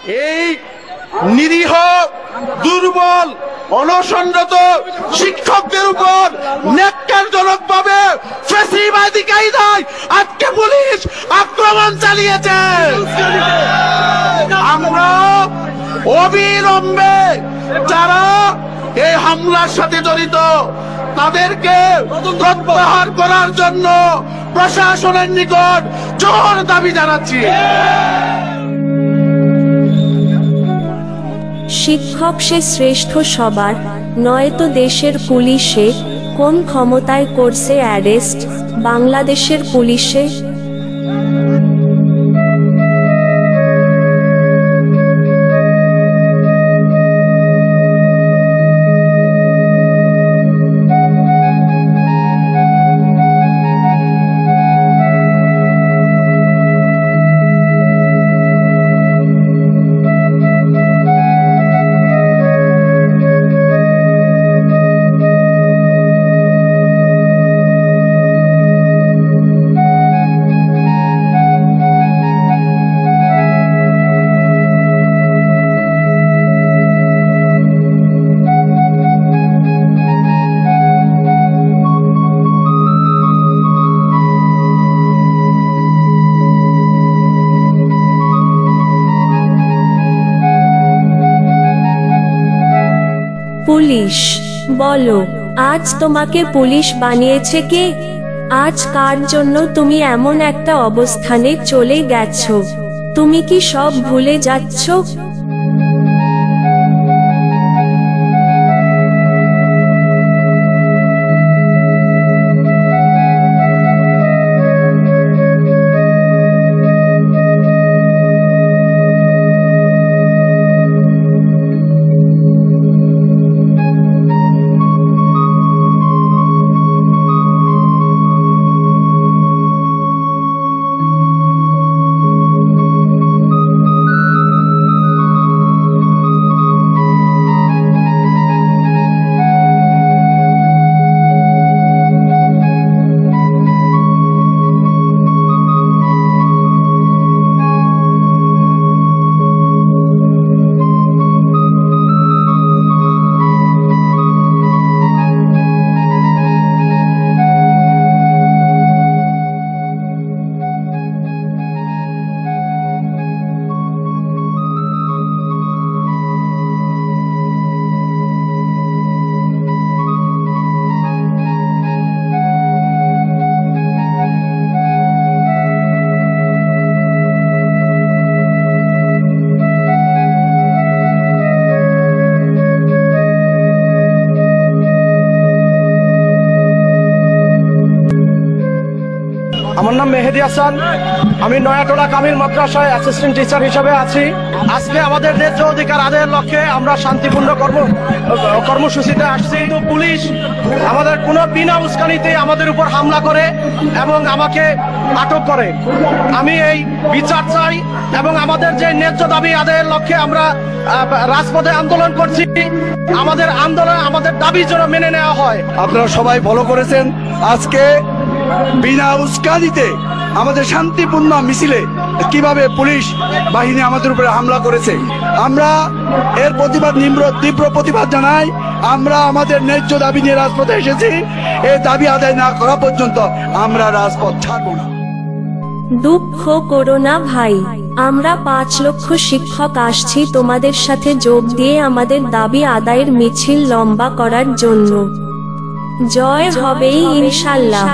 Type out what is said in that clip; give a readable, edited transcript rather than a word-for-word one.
এই নিরীহ দুর্বল অনশনরত শিক্ষকদের উপর ন্যাক্কারজনকভাবে ফ্যাসিবাদী কায়দায় আজকে পুলিশ আক্রমণ চালিয়েছে। আমরা অবিলম্বে যারা এই হামলার সাথে জড়িত তাদেরকে প্রত্যাহার করার জন্য প্রশাসনের নিকট জোর দাবি জানাচ্ছি। শিক্ষক সে শ্রেষ্ঠ সবার, নয়তো দেশের পুলিশে কোন ক্ষমতায় করছে অ্যারেস্ট বাংলাদেশের পুলিশে? পুলিশ, বলো আজ তোমাকে পুলিশ বানিয়েছে কে? আজ কার জন্য তুমি এমন একটা অবস্থানে চলে গেছো? তুমি কি সব ভুলে যাচ্ছ? আমার নাম মেহেদি হাসান, আমি নয়াটোলা কামিল মাদ্রাসায় অ্যাসিস্ট্যান্ট টিচার হিসেবে আছি। আজকে আমাদের ন্যায্য অধিকার আদায়ের লক্ষ্যে আমরা শান্তিপূর্ণ কর্মসূচিতে আসছি। তো পুলিশ আমাদের কোনো বিনা উস্কানিতে আমাদের উপর হামলা করে এবং আমাকে আটক করে। আমি এই বিচার চাই এবং আমাদের যে ন্যায্য দাবি আদায়ের লক্ষ্যে আমরা রাজপথে আন্দোলন করছি। আমাদের আন্দোলন, আমাদের দাবি যেন মেনে নেওয়া হয়। আপনারা সবাই ফলো করেছেন, আজকে বিনা উস্কানিতে আমাদের শান্তিপূর্ণ মিছিলে কিভাবে পুলিশ বাহিনী আমাদের উপরে হামলা করেছে। আমরা এর প্রতিবাদ, তীব্র প্রতিবাদ জানাই। আমরা আমাদের ন্যায্য দাবি নিয়ে রাজপথে এসেছি। এই দাবি আদায় না করা পর্যন্ত আমরা রাজপথ ছাড়ব না। দুঃখ করো না ভাই, আমরা 5 লক্ষ শিক্ষক আসছি তোমাদের সাথে যোগ দিয়ে আমাদের দাবি আদায়ের মিছিল লম্বা করার জন্য। জয় হবেই ইনশাল্লাহ।